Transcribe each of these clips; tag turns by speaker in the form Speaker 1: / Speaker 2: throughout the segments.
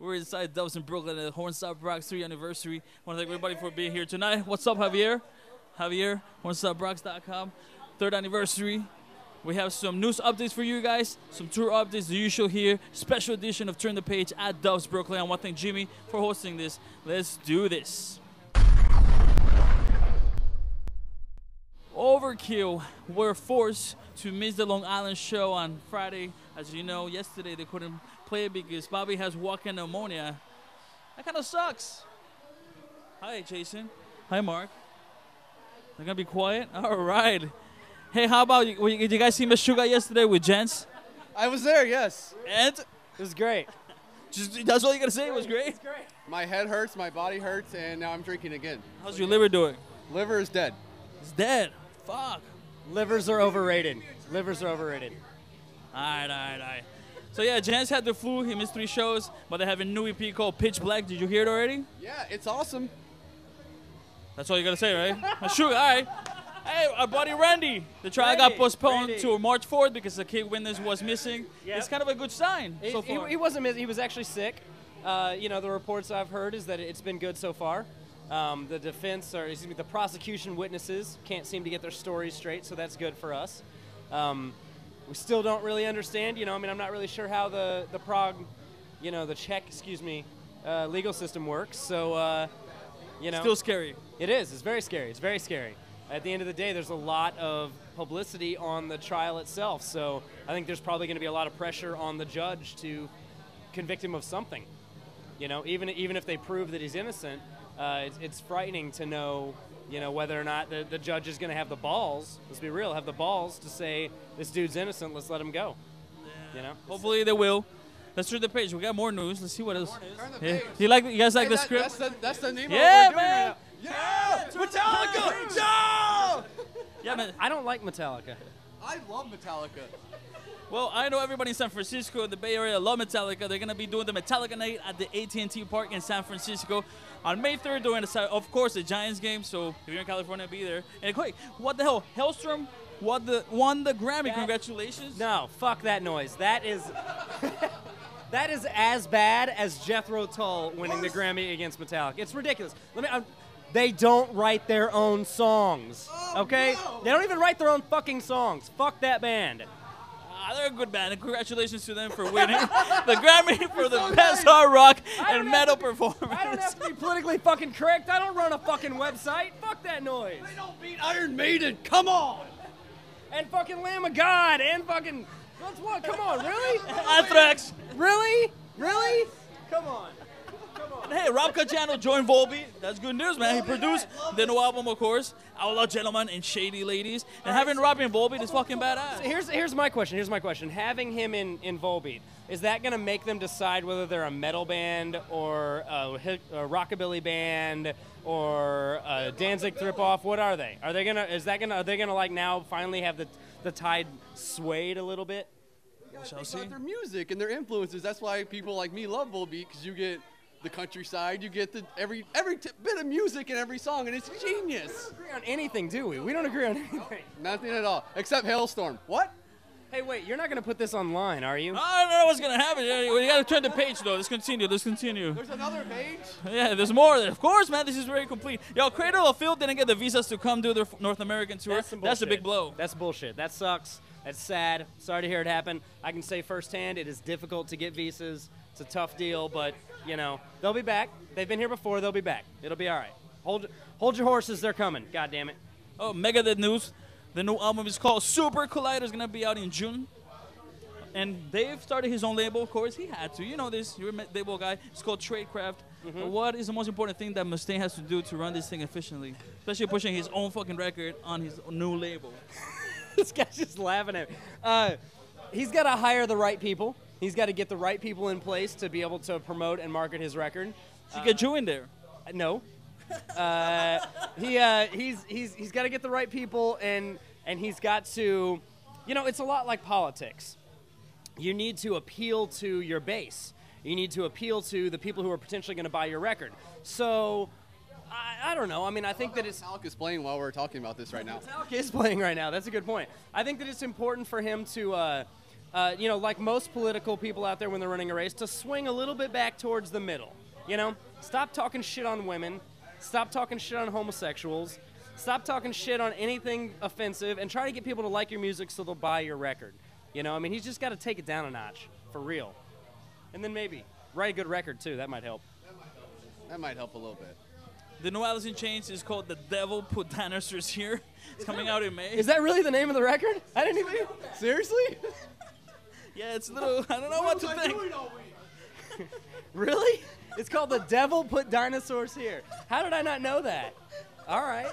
Speaker 1: We're inside Duff's in Brooklyn at the Hornstop Rocks 3 anniversary. I want to thank everybody for being here tonight. What's up, Javier? Javier, HornstopRocks.com. 3rd anniversary. We have some news updates for you guys, some tour updates, the usual here. Special edition of Turn the Page at Duff's Brooklyn. I want to thank Jimmy for hosting this. Let's do this. Overkill were forced to miss the Long Island show on Friday. As you know, yesterday they couldn't play because Bobby has walking pneumonia. That kind of sucks. Hi, Jason. Hi, Mark. They're going to be quiet? All right. Hey, how about you? Did you guys see Meshuggah yesterday with Gents?
Speaker 2: I was there, yes.
Speaker 1: And?
Speaker 2: It was great.
Speaker 1: That's all you got to say? It was great?
Speaker 2: It's great. My head hurts, my body hurts, and now I'm drinking again.
Speaker 1: How's your liver doing?
Speaker 2: Liver is dead.
Speaker 1: It's dead. Fuck.
Speaker 3: Livers are overrated. Livers are overrated.
Speaker 1: All right. So, yeah, Jans had the flu. He missed 3 shows, but they have a new EP called Pitch Black. Did you hear it already?
Speaker 2: Yeah, it's awesome.
Speaker 1: That's all you got to say, right? Meshuggah, all right. Hey, our buddy Randy. The trial got postponed to March 4th because the kid witness was missing. Yep. It's kind of a good sign so far.
Speaker 3: He wasn't missing. He was actually sick. You know, the reports I've heard is that it's been good so far. The defense, or excuse me, the prosecution witnesses can't seem to get their stories straight, so that's good for us. We still don't really understand, you know, I mean, I'm not really sure how the Czech, legal system works, so, you know.
Speaker 1: Still scary.
Speaker 3: It is. It's very scary. It's very scary. At the end of the day, there's a lot of publicity on the trial itself, so I think there's probably going to be a lot of pressure on the judge to convict him of something. You know, even if they prove that he's innocent, it's frightening to know, you know, whether or not the judge is going to have the balls, let's be real, have the balls to say, this dude's innocent, let's let him go. Yeah. You know?
Speaker 1: Hopefully they will. Let's turn the page. We got more news. Let's see what else.
Speaker 2: Turn the page.
Speaker 1: You guys like the script?
Speaker 2: That's the name of
Speaker 1: yeah,
Speaker 2: what we're
Speaker 1: man.
Speaker 2: doing right now. Yeah! Metallica! Yeah!
Speaker 1: Yeah, man.
Speaker 3: I don't like Metallica.
Speaker 2: I love Metallica.
Speaker 1: Well, I know everybody in San Francisco, the Bay Area, love Metallica. They're going to be doing the Metallica night at the AT&T Park in San Francisco on May 3rd during, of course, the Giants game. So if you're in California, be there. And quick, what the hell? Halestorm won the Grammy. Congratulations.
Speaker 3: No, fuck that noise. That is... That is as bad as Jethro Tull winning the Grammy against Metallica. It's ridiculous. They don't write their own songs, okay? No. They don't even write their own fucking songs. Fuck that band.
Speaker 1: They're a good band, and congratulations to them for winning the Grammy for the best hard rock and metal performance.
Speaker 3: I don't have to be politically fucking correct. I don't run a fucking website. Fuck that noise.
Speaker 2: They don't beat Iron Maiden. Come on.
Speaker 3: And fucking Lamb of God and fucking... What's what? Come on, really?
Speaker 1: Anthrax.
Speaker 3: Really? Really? Come on. Come on.
Speaker 1: Hey, Rob Caggiano joined Volbeat. That's good news, man. He produced the new album, of course, Outlaw Gentlemen and Shady Ladies. And having Rob in Volbeat is fucking badass.
Speaker 3: So here's my question. Here's my question. Having him in Volbeat, is that going to make them decide whether they're a metal band or a rockabilly band or a Danzig ripoff? What are they? Are they gonna like now finally have the tide swayed a little bit?
Speaker 2: Shall see. Their music and their influences. That's why people like me love Volbeat, because you get the countryside, you get every bit of music in every song, and it's genius.
Speaker 3: We don't agree on anything, do we? We don't agree on anything.
Speaker 2: Nothing at all, except Halestorm. What?
Speaker 3: Hey, wait, you're not going to put this online, are you?
Speaker 1: I don't know what's going to happen. We got to turn the page, though. Let's continue. There's
Speaker 2: another page?
Speaker 1: Yeah, there's more. Of course, man. This is very complete. Yo, Cradle of Filth didn't get the visas to come do their North American tour. That's a big blow.
Speaker 3: That's bullshit. That sucks. That's sad. Sorry to hear it happen. I can say firsthand, it is difficult to get visas. It's a tough deal, but, you know, they'll be back. They've been here before. They'll be back. It'll be all right. Hold your horses. They're coming. God damn it.
Speaker 1: Oh, Megadeth news. The new album is called Super Collider. It's going to be out in June. And Dave started his own label, of course. He had to. You know this. You're a label guy. It's called Tradecraft. Mm-hmm. What is the most important thing that Mustaine has to do to run this thing efficiently? Especially pushing his own fucking record on his new label.
Speaker 3: This guy's just laughing at me. He's got to hire the right people. He's got to get the right people in place to be able to promote and market his record.
Speaker 1: Should get you in there.
Speaker 3: No. He's got to get the right people, and he's got to, you know, it's a lot like politics. You need to appeal to your base. You need to appeal to the people who are potentially going to buy your record. So, I don't know. I mean, I think that it's...
Speaker 2: Metallica's playing while we're talking about this right now.
Speaker 3: Metallica is playing right now. That's a good point. I think that it's important for him to you know, like most political people out there when they're running a race, to swing a little bit back towards the middle. You know, stop talking shit on women, stop talking shit on homosexuals, stop talking shit on anything offensive, and try to get people to like your music so they'll buy your record. You know, I mean, he's just got to take it down a notch, for real. And then maybe write a good record, too. That might help.
Speaker 2: That might help a little bit.
Speaker 1: The new Alice in Chains is called The Devil Put Dinosaurs Here. It's coming out in May.
Speaker 3: Is that really the name of the record? I didn't even...
Speaker 2: Seriously?
Speaker 1: Yeah, it's a little... I don't know what to think.
Speaker 3: Really? It's called The Devil Put Dinosaurs Here. How did I not know that? All right.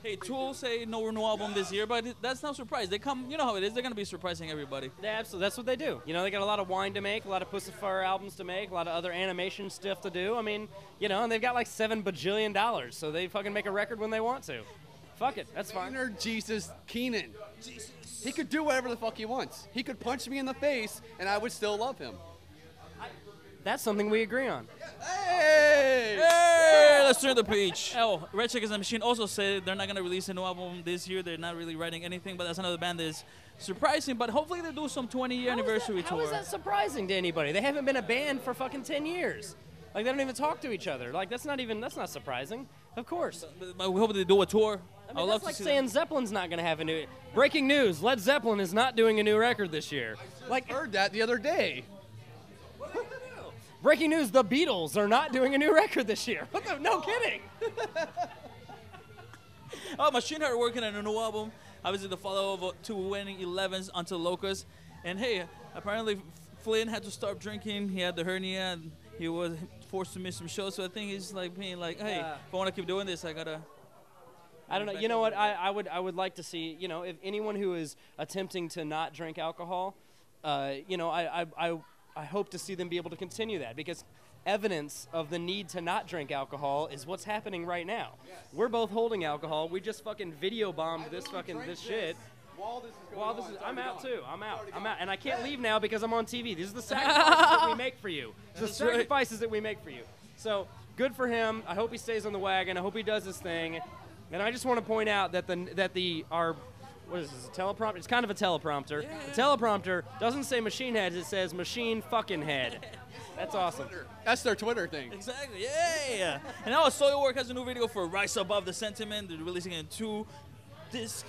Speaker 1: Hey, Tool say no new album this year, but that's no surprise. They come, you know how it is. They're going to be surprising everybody.
Speaker 3: Yeah, absolutely. That's what they do. You know, they got a lot of wine to make, a lot of Pussifier albums to make, a lot of other animation stuff to do. I mean, you know, and they've got like $7 bajillion, so they fucking make a record when they want to. Fuck it. That's fine.
Speaker 2: Maynard Jesus Keenan. He could do whatever the fuck he wants. He could punch me in the face, and I would still love him.
Speaker 3: That's something we agree on.
Speaker 2: Hey!
Speaker 1: Hey, let's turn the page. Oh, Red Check is a Machine also said they're not going to release a new album this year. They're not really writing anything, but that's another band that's surprising. But hopefully they do some 20-year anniversary tour.
Speaker 3: How is that surprising to anybody? They haven't been a band for fucking 10 years. Like, they don't even talk to each other. Like, that's not surprising. Of course.
Speaker 1: But we hope they do a tour.
Speaker 3: I mean, that's like saying Zeppelin's not going to have a new... Breaking news, Led Zeppelin is not doing a new record this year.
Speaker 2: Like, heard that the other day.
Speaker 3: Breaking news, the Beatles are not doing a new record this year. What the? No kidding.
Speaker 1: Oh, Machine Head are working on a new album. Obviously, the follow-up to 2011's Until Locust. And hey, apparently Flynn had to stop drinking. He had the hernia, and he was forced to miss some shows. So I think he's like being like, hey, if I want to keep doing this, I gotta.
Speaker 3: I don't know. You know what? I would like to see. You know, if anyone who is attempting to not drink alcohol, you know, I hope to see them be able to continue that, because evidence of the need to not drink alcohol is what's happening right now. Yes. We're both holding alcohol. We just fucking video bombed this shit. I'm out too. I'm out. And I can't leave now because I'm on TV. These are the sacrifices that we make for you. The sacrifices that we make for you. So good for him. I hope he stays on the wagon. I hope he does his thing. And I just want to point out that our what is this, a teleprompter? It's kind of a teleprompter. Yeah. The teleprompter doesn't say Machine Heads, it says Machine Fucking Head. That's awesome.
Speaker 2: That's their Twitter thing.
Speaker 1: Exactly, yeah. And now Soilwork has a new video for Rise Above the Sentiment. They're releasing it in 2-disc.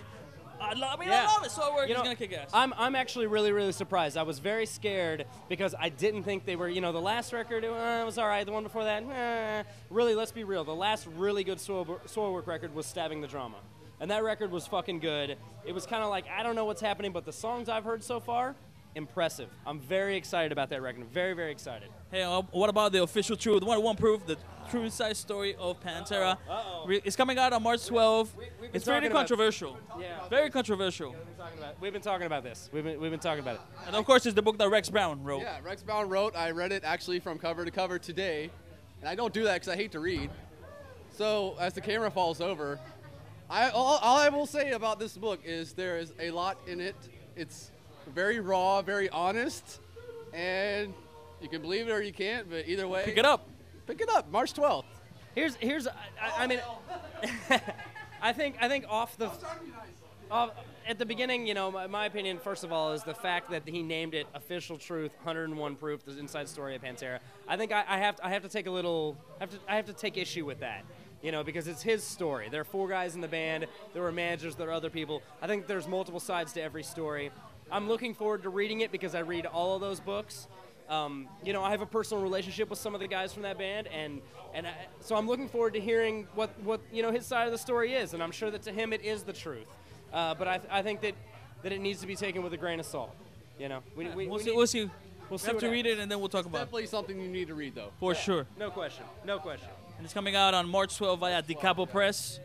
Speaker 1: I love it. Soilwork is going to kick ass.
Speaker 3: I'm actually really, really surprised. I was very scared because I didn't think they were, you know, the last record was all right. The one before that, really, let's be real. The last really good Soilwork record was Stabbing the Drama. And that record was fucking good. It was kind of like, I don't know what's happening, but the songs I've heard so far, impressive. I'm very excited about that record. I'm very, very excited.
Speaker 1: Hey, what about the official Truth? One proof, the true side story of Pantera. It's coming out on March 12th. It's pretty controversial.
Speaker 3: Yeah.
Speaker 1: Very controversial.
Speaker 3: We've been talking about this. We've been talking about it.
Speaker 1: And of course, it's the book that Rex Brown wrote.
Speaker 2: Yeah, Rex Brown wrote. I read it actually from cover to cover today. And I don't do that because I hate to read. So as the camera falls over, all I will say about this book is there is a lot in it. It's very raw, very honest, and you can believe it or you can't, but either way.
Speaker 1: Pick it up.
Speaker 2: Pick it up, March 12th.
Speaker 3: I mean, I think at the beginning, you know, my opinion, first of all, is the fact that he named it Official Truth, 101 Proof, the inside story of Pantera. I think I have to take issue with that. You know, because it's his story. There are 4 guys in the band. There were managers. There are other people. I think there's multiple sides to every story. I'm looking forward to reading it because I read all of those books. You know, I have a personal relationship with some of the guys from that band, so I'm looking forward to hearing what you know his side of the story is, and I'm sure that to him it is the truth. But I think that it needs to be taken with a grain of salt. You know,
Speaker 1: we'll see. We'll have to read it, and then we'll talk about it.
Speaker 2: Definitely something you need to read, though.
Speaker 1: For sure.
Speaker 3: No question.
Speaker 1: And it's coming out on March 12th via Decapo Press.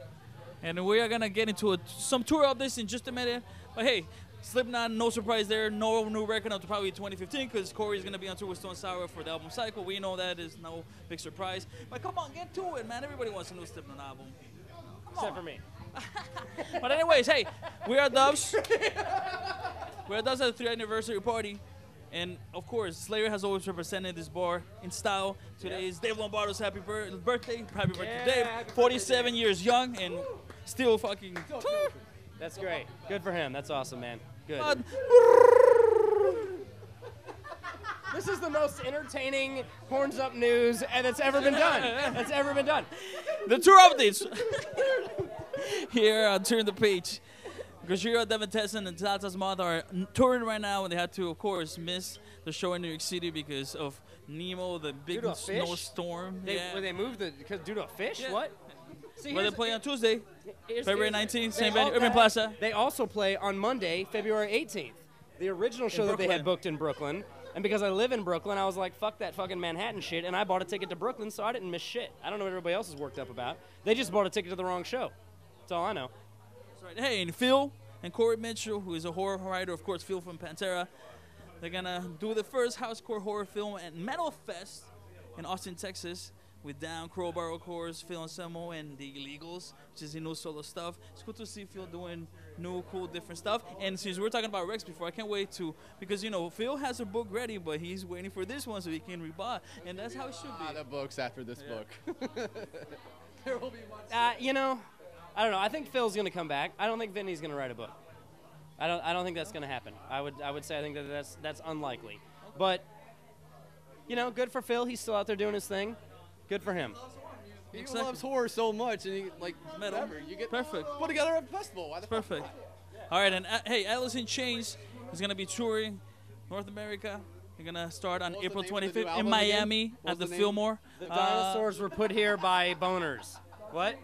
Speaker 1: And we are going to get into some tour of this in just a minute. But hey, Slipknot, no surprise there. No new record until probably 2015 because Corey's going to be on tour with Stone Sour for the album Cycle. We know that is no big surprise. But come on, get to it, man. Everybody wants a new Slipknot album.
Speaker 3: Except for me.
Speaker 1: But anyways, hey, we are Duffs. We are Duffs at the 3rd anniversary party. And, of course, Slayer has always represented this bar in style. Today is Dave Lombardo's happy birthday. Happy birthday to Dave. 47 years young and still fucking...
Speaker 3: That's great. Good for him. That's awesome, man. Good. This is the most entertaining horns up news that's ever been done. That's ever been done.
Speaker 1: The tour updates. Here, turn the page. Gojira, Devin, Townsend, and Atlas Moth are touring right now, and they had to, of course, miss the show in New York City because of Nemo, the big snowstorm.
Speaker 3: Where they moved due to a fish?
Speaker 1: Yeah.
Speaker 3: What? See,
Speaker 1: Well, they play on Tuesday, February 19th, same venue, Urban Plaza.
Speaker 3: They also play on Monday, February 18th. The original show that they had booked in Brooklyn. And because I live in Brooklyn, I was like, fuck that fucking Manhattan shit, and I bought a ticket to Brooklyn, so I didn't miss shit. I don't know what everybody else is worked up about. They just bought a ticket to the wrong show. That's all I know.
Speaker 1: That's right. Hey, and Phil and Corey Mitchell, who is a horror writer, of course, Phil from Pantera, they're going to do the first housecore horror film at Metal Fest in Austin, Texas, with Down, Crowbar, of course, Phil Anselmo, and the Illegals, which is new solo stuff. It's cool to see Phil doing new, cool, different stuff. And since we were talking about Rex before, I can't wait to, because, you know, Phil has a book ready, but he's waiting for this one so he can rebut. And that's how it should be.
Speaker 2: The books after this book. There will be one.
Speaker 3: You know, I don't know. I think Phil's going to come back. I don't think Vinny's going to write a book. I don't think that's going to happen. I would say I think that's unlikely. But, you know, good for Phil. He's still out there doing his thing. Good for him.
Speaker 2: He loves horror so much, and he, like,
Speaker 1: Metal.
Speaker 2: whatever. You get
Speaker 1: Perfect.
Speaker 2: put together a festival. Why the fuck
Speaker 1: Perfect.
Speaker 2: not?
Speaker 1: All right, and hey, Alice in Chains is going to be touring North America. They're going to start on
Speaker 2: What's the
Speaker 1: April
Speaker 2: name of the new
Speaker 1: 25th in
Speaker 2: album
Speaker 1: Miami
Speaker 2: again?
Speaker 1: at
Speaker 2: What's
Speaker 1: the
Speaker 2: the name?
Speaker 1: Fillmore.
Speaker 3: The dinosaurs were put here by boners. What?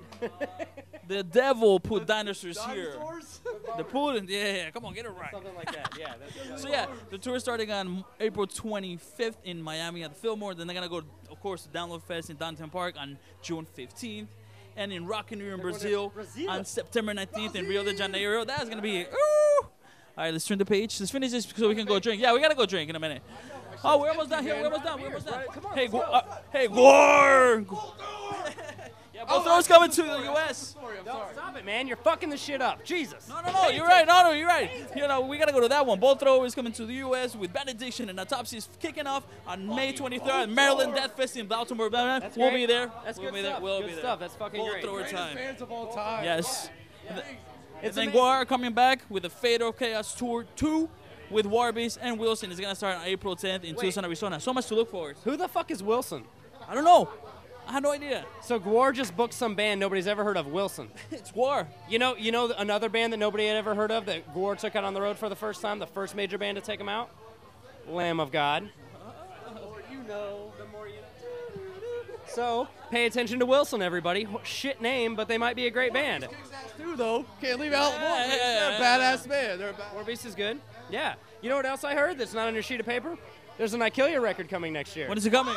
Speaker 1: The devil put dinosaurs here.
Speaker 2: Dinosaurs?
Speaker 1: The put, yeah, come on, get it right.
Speaker 3: Something like that, yeah.
Speaker 1: So yeah, the tour is starting on April 25th in Miami at the Fillmore. Then they're gonna go, of course, to Download Fest in Downtown Park on June 15th, and in Rock in Rio in Brazil on September 19th in Rio de Janeiro. That's gonna be. Ooh. All right, let's turn the page. Let's finish this so we can go drink. Yeah, we gotta go drink in a minute. Oh, we're almost done here. We're almost done. We're almost done. Hey, hey, GWAR. Yeah, both those coming to the U.S.
Speaker 3: Stop it, man. You're fucking the shit up. Jesus.
Speaker 1: No, you're right. No, you're right. You know, we got to go to that one. Both Throwers coming to the U.S. with Benediction and Autopsy is kicking off on May 23rd at Maryland Death Fest in Baltimore. We'll be there.
Speaker 3: That's
Speaker 1: we'll
Speaker 3: good
Speaker 1: be
Speaker 3: stuff.
Speaker 1: there. We'll
Speaker 3: Good
Speaker 1: be there.
Speaker 3: stuff. That's fucking
Speaker 1: Both
Speaker 3: great.
Speaker 1: Thrower time.
Speaker 2: Fans of all time.
Speaker 1: Yes.
Speaker 3: It's
Speaker 1: then
Speaker 3: amazing.
Speaker 1: GWAR coming back with the Fatal Chaos Tour 2 with Warbeast and Wilson. It's going to start on April 10th in Tucson, Arizona. So much to look forward to.
Speaker 3: Who the fuck is Wilson?
Speaker 1: I don't know. I had no idea.
Speaker 3: So GWAR just booked some band nobody's ever heard of, Wilson.
Speaker 1: It's GWAR.
Speaker 3: You know another band that nobody had ever heard of that GWAR took out on the road for the first time, the first major band to take them out? Lamb of God.
Speaker 2: The more you know.
Speaker 3: So, pay attention to Wilson, everybody. Shit name, but they might be a great band.
Speaker 2: Too, though. Can't leave out.
Speaker 1: Yeah.
Speaker 2: They're a badass band. They're a badass.
Speaker 3: Warbeast is good. Yeah. You know what else I heard that's not on your sheet of paper? There's an I Kill You record coming next year.
Speaker 1: When is it coming?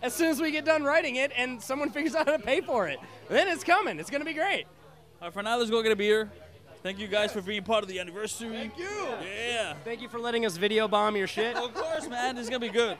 Speaker 3: As soon as we get done writing it and someone figures out how to pay for it, then it's coming. It's going to be great.
Speaker 1: All right, for now, let's go get a beer. Thank you guys for being part of the anniversary.
Speaker 2: Thank you.
Speaker 1: Yeah.
Speaker 3: Thank you for letting us video bomb your shit.
Speaker 1: Of course, man. This is going to be good.